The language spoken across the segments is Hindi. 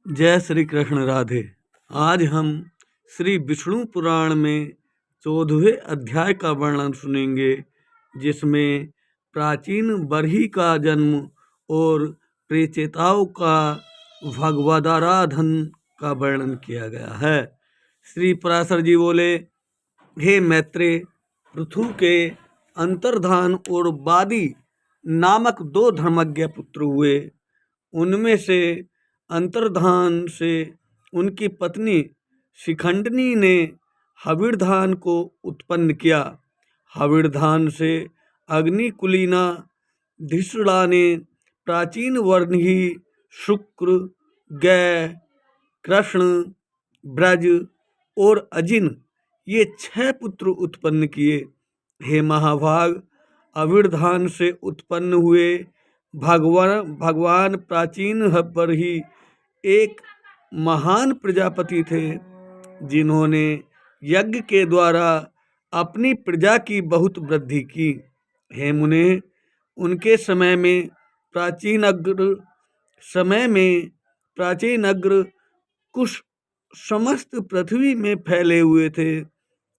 जय श्री कृष्ण राधे। आज हम श्री विष्णु पुराण में 14वें अध्याय का वर्णन सुनेंगे, जिसमें प्राचीन बरही का जन्म और प्रेचेताओं का भगवदाराधन का वर्णन किया गया है। श्री पराशर जी बोले, हे मैत्रेय, पृथु के अंतर्धान और वादी नामक 2 धर्मज्ञ पुत्र हुए। उनमें से अंतर्धान से उनकी पत्नी शिखंडिनी ने हविर्धान को उत्पन्न किया। हविर्धान से अग्निकुलीना धिसड़ा ने प्राचीन वर्णही शुक्र, गय, कृष्ण, ब्रज और अजिन ये 6 पुत्र उत्पन्न किए। हे महाभाग, अविर्धान से उत्पन्न हुए भगवान प्राचीन पर ही एक महान प्रजापति थे, जिन्होंने यज्ञ के द्वारा अपनी प्रजा की बहुत वृद्धि की। हे मुने, उनके समय में प्राचीन अग्र कुश समस्त पृथ्वी में फैले हुए थे,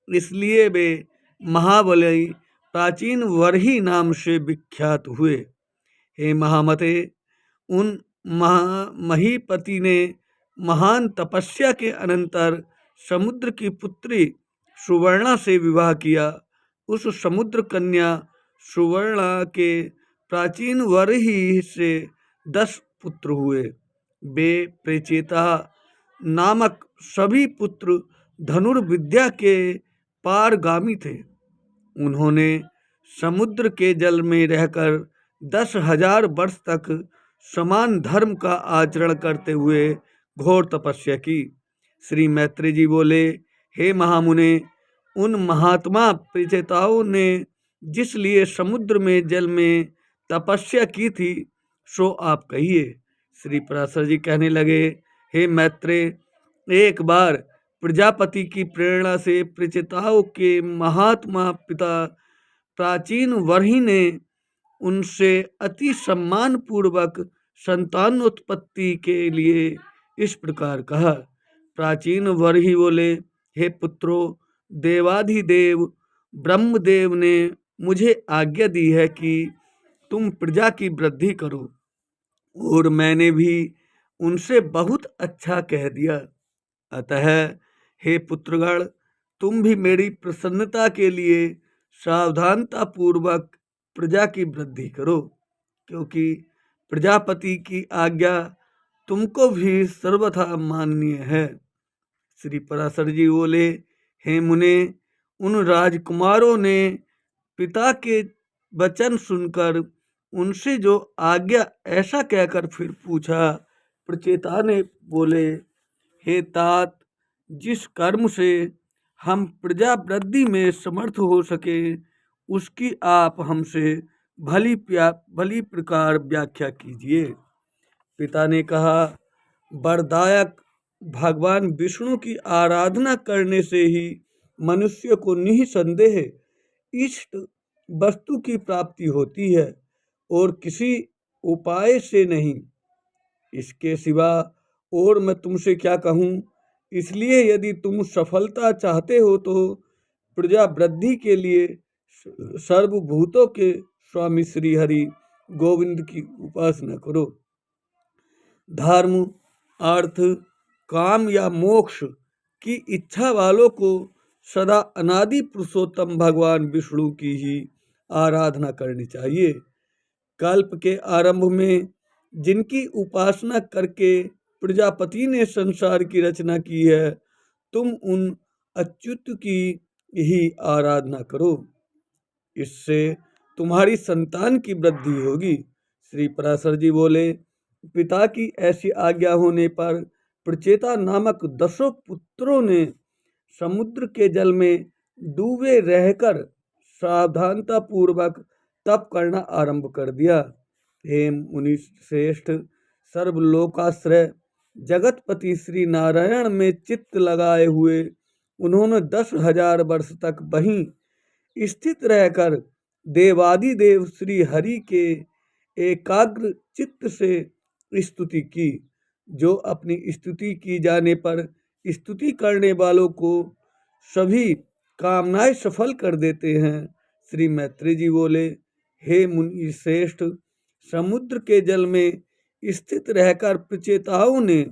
इसलिए वे महाबली प्राचीन वरही नाम से विख्यात हुए। हे महामते, उन महीपति ने महान तपस्या के अनंतर समुद्र की पुत्री सुवर्णा से विवाह किया। उस समुद्र कन्या सुवर्णा के प्राचीन वरही से 10 पुत्र हुए। वे प्रेचेता नामक सभी पुत्र धनुर्विद्या के पारगामी थे। उन्होंने समुद्र के जल में रहकर 10,000 वर्ष तक समान धर्म का आचरण करते हुए घोर तपस्या की। श्री मैत्रेय जी बोले, हे महामुने, उन महात्मा प्रेचेताओं ने जिस लिए समुद्र में जल में तपस्या की थी, सो आप कहिए। श्री पराशर जी कहने लगे, हे मैत्रेय, एक बार प्रजापति की प्रेरणा से प्रेचेताओं के महात्मा पिता प्राचीन वरही ने उनसे अति सम्मान पूर्वक संतानोत्पत्ति के लिए इस प्रकार कहा। प्राचीन वरही बोले, हे पुत्रों, देवाधिदेव ब्रह्मदेव ने मुझे आज्ञा दी है कि तुम प्रजा की वृद्धि करो, और मैंने भी उनसे बहुत अच्छा कह दिया। अतः हे पुत्रगण, तुम भी मेरी प्रसन्नता के लिए सावधानता पूर्वक प्रजा की वृद्धि करो, क्योंकि प्रजापति की आज्ञा तुमको भी सर्वथा माननीय है। श्री पराशर जी बोले, हे मुने, उन राजकुमारों ने पिता के वचन सुनकर उनसे जो आज्ञा ऐसा कहकर फिर पूछा। प्रचेता ने बोले, हे तात, जिस कर्म से हम प्रजा वृद्धि में समर्थ हो सके, उसकी आप हमसे भली प्रकार व्याख्या कीजिए। पिता ने कहा, वरदायक भगवान विष्णु की आराधना करने से ही मनुष्य को निःसंदेह इष्ट वस्तु की प्राप्ति होती है, और किसी उपाय से नहीं। इसके सिवा और मैं तुमसे क्या कहूँ। इसलिए यदि तुम सफलता चाहते हो तो प्रजा वृद्धि के लिए सर्वभूतों के स्वामी श्री हरि गोविंद की उपासना करो। धर्म, अर्थ, काम या मोक्ष की इच्छा वालों को सदा अनादि पुरुषोत्तम भगवान विष्णु की ही आराधना करनी चाहिए। कल्प के आरंभ में जिनकी उपासना करके प्रजापति ने संसार की रचना की है, तुम उन अच्युत की ही आराधना करो, इससे तुम्हारी संतान की वृद्धि होगी। श्री पराशर जी बोले, पिता की ऐसी आज्ञा होने पर प्रचेता नामक 10 पुत्रों ने समुद्र के जल में डूबे रहकर सावधानता पूर्वक तप करना आरंभ कर दिया। हे मुनि श्रेष्ठ, सर्वलोकाश्रय जगतपति श्री नारायण में चित्त लगाए हुए उन्होंने 10,000 वर्ष तक वहीं स्थित रहकर देवादिदेव श्री हरि के एकाग्र चित्त से स्तुति की। जो अपनी स्तुति की जाने पर स्तुति करने वालों को सभी कामनाएं सफल कर देते हैं। श्री मैत्री जी बोले, हे मुनि श्रेष्ठ, समुद्र के जल में स्थित रहकर प्रचेताओं ने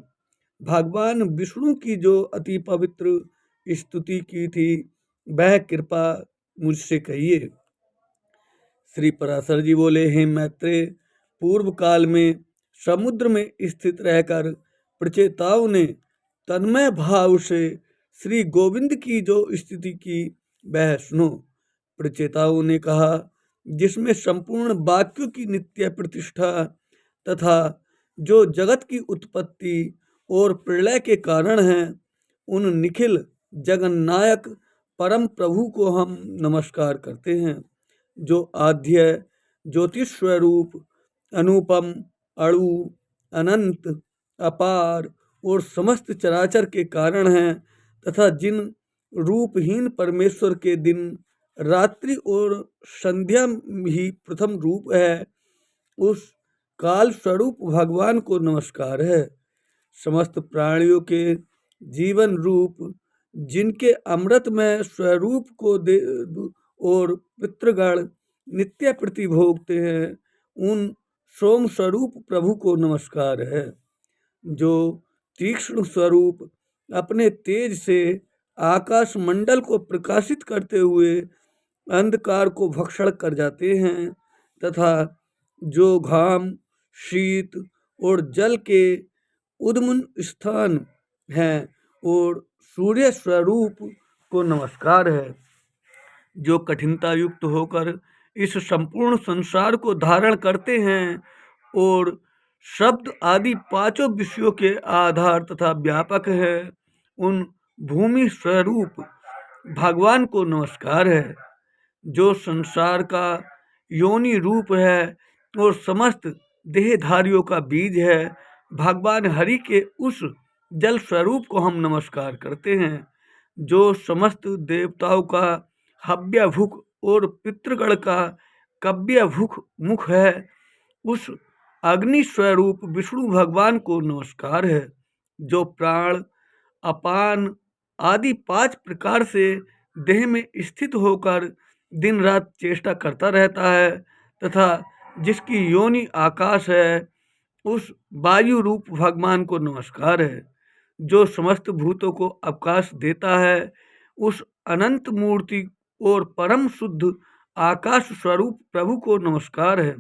भगवान विष्णु की जो अति पवित्र स्तुति की थी, वह कृपा मुझसे कहिए। श्री पराशर जी बोले, हे मैत्रेय, पूर्व काल में समुद्र में स्थित रहकर प्रचेताओं ने तन्मय भाव से श्री गोविंद की जो स्तुति की, वह सुनो। प्रचेताओं ने कहा, जिसमें संपूर्ण वाक्यों की नित्य प्रतिष्ठा तथा जो जगत की उत्पत्ति और प्रलय के कारण हैं, उन निखिल जगन्नायक परम प्रभु को हम नमस्कार करते हैं, जो आद्य ज्योतिष स्वरूप अनुपम अणु अनंत अपार और समस्त चराचर के कारण हैं, तथा जिन रूपहीन परमेश्वर के दिन रात्रि और संध्या ही प्रथम रूप है, उस काल स्वरूप भगवान को नमस्कार है। समस्त प्राणियों के जीवन रूप जिनके अमृत में स्वरूप को दे और पितृगण नित्य प्रतिभोगते हैं, उन सोम स्वरूप प्रभु को नमस्कार है, जो तीक्ष्ण स्वरूप अपने तेज से आकाश मंडल को प्रकाशित करते हुए अंधकार को भक्षण कर जाते हैं, तथा जो घाम शीत और जल के उद्मुन स्थान हैं, और सूर्य स्वरूप को नमस्कार है, जो कठिनता युक्त होकर इस संपूर्ण संसार को धारण करते हैं और शब्द आदि पांचों विषयों के आधार तथा व्यापक है, उन भूमि स्वरूप भगवान को नमस्कार है, जो संसार का योनि रूप है और समस्त देहधारियों का बीज है। भगवान हरि के उस जल स्वरूप को हम नमस्कार करते हैं, जो समस्त देवताओं का हव्यभुक और पितृगण का कव्यभुक मुख है। उस अग्नि स्वरूप विष्णु भगवान को नमस्कार है, जो प्राण अपान आदि 5 प्रकार से देह में स्थित होकर दिन रात चेष्टा करता रहता है, तथा जिसकी योनि आकाश है, उस वायु रूप भगवान को नमस्कार है, जो समस्त भूतों को अवकाश देता है। उस अनंत मूर्ति और परम शुद्ध आकाश स्वरूप प्रभु को नमस्कार है।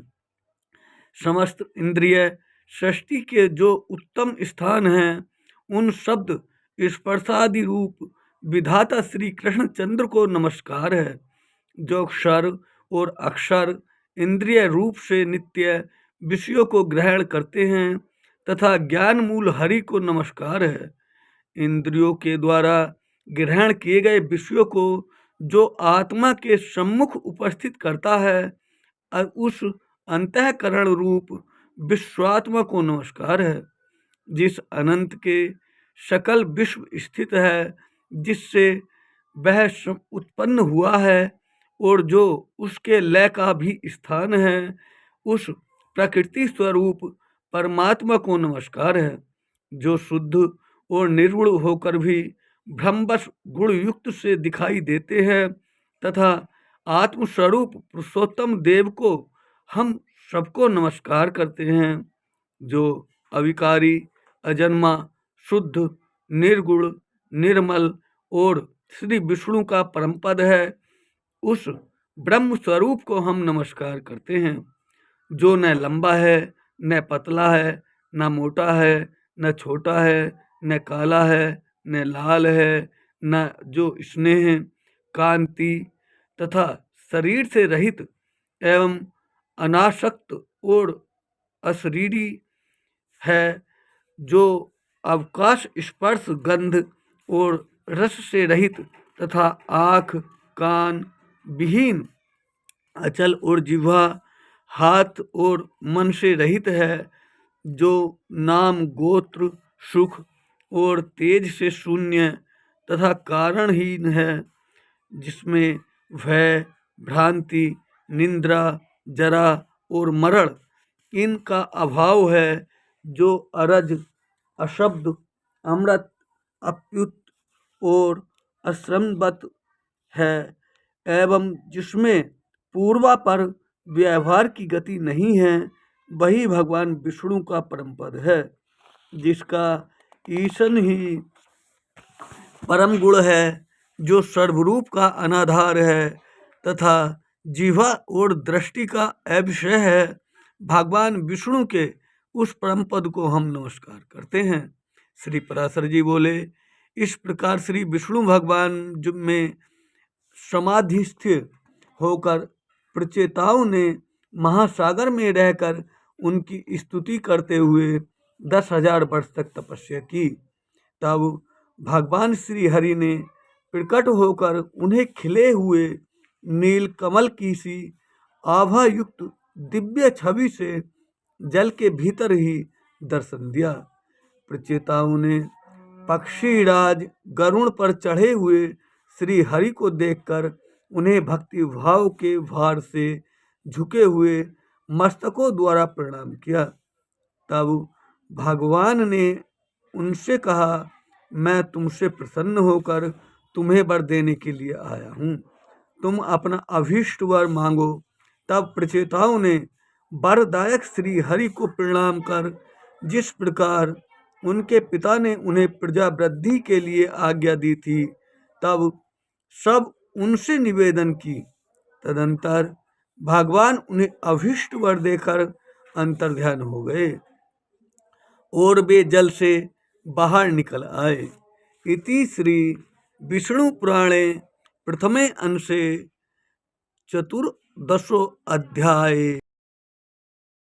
समस्त इंद्रिय सृष्टि के जो उत्तम स्थान हैं, उन शब्द स्पर्शादि रूप विधाता श्री कृष्णचंद्र को नमस्कार है, जो क्षर और अक्षर इंद्रिय रूप से नित्य विषयों को ग्रहण करते हैं, तथा ज्ञान मूल हरि को नमस्कार है। इंद्रियों के द्वारा ग्रहण किए गए विषयों को जो आत्मा के सम्मुख उपस्थित करता है, उस अंतःकरण रूप विश्वात्मा को नमस्कार है, जिस अनंत के सकल विश्व स्थित है, जिससे वह उत्पन्न हुआ है और जो उसके लय का भी स्थान है, उस प्रकृति स्वरूप परमात्मा को नमस्कार है, जो शुद्ध और निर्गुण होकर भी ब्रह्मवश गुण युक्त से दिखाई देते हैं, तथा आत्मस्वरूप पुरुषोत्तम देव को हम सबको नमस्कार करते हैं, जो अविकारी अजन्मा शुद्ध निर्गुण निर्मल और श्री विष्णु का परमपद है। उस ब्रह्म स्वरूप को हम नमस्कार करते हैं, जो न लंबा है न पतला है, न मोटा है न छोटा है, न काला है न लाल है, न जो स्नेह कांति तथा शरीर से रहित एवं अनासक्त और अशरीरी है, जो अवकाश स्पर्श गंध और रस से रहित तथा आँख कान विहीन अचल और जिह्वा हाथ और मन से रहित है, जो नाम गोत्र सुख और तेज से शून्य तथा कारणहीन है, जिसमें भय भ्रांति निंद्रा जरा और मरण इनका अभाव है, जो अरज अशब्द, अमृत, अप्युत और अश्रमवत है, एवं जिसमें पूर्वापर व्यवहार की गति नहीं है, वही भगवान विष्णु का परम पद है, जिसका ईशन ही परम गुण है, जो सर्वरूप का अनाधार है तथा जिह्वा और दृष्टि का अविषय है। भगवान विष्णु के उस परम पद को हम नमस्कार करते हैं। श्री पराशर जी बोले, इस प्रकार श्री विष्णु भगवान में समाधिस्थ होकर प्रचेताओं ने महासागर में रहकर उनकी स्तुति करते हुए 10,000 वर्ष तक तपस्या की। तब भगवान श्री हरि ने प्रकट होकर उन्हें खिले हुए नील कमल की सी आभा युक्त दिव्य छवि से जल के भीतर ही दर्शन दिया। प्रचेताओं ने पक्षीराज गरुण पर चढ़े हुए श्री हरि को देखकर उन्हें भक्ति भाव के भार से झुके हुए मस्तकों द्वारा प्रणाम किया। तब भगवान ने उनसे कहा, मैं तुमसे प्रसन्न होकर तुम्हें वर देने के लिए आया हूँ, तुम अपना अभीष्ट वर मांगो। तब प्रचेताओं ने वरदायक श्री हरि को प्रणाम कर जिस प्रकार उनके पिता ने उन्हें प्रजा वृद्धि के लिए आज्ञा दी थी, तब सब उनसे निवेदन की। तदंतर भगवान उन्हें अभीष्ट वर देकर अंतर्ध्यान हो गए और वे जल से बाहर निकल आए। इति श्री विष्णु पुराणे प्रथमे अंशे 14 अध्याय।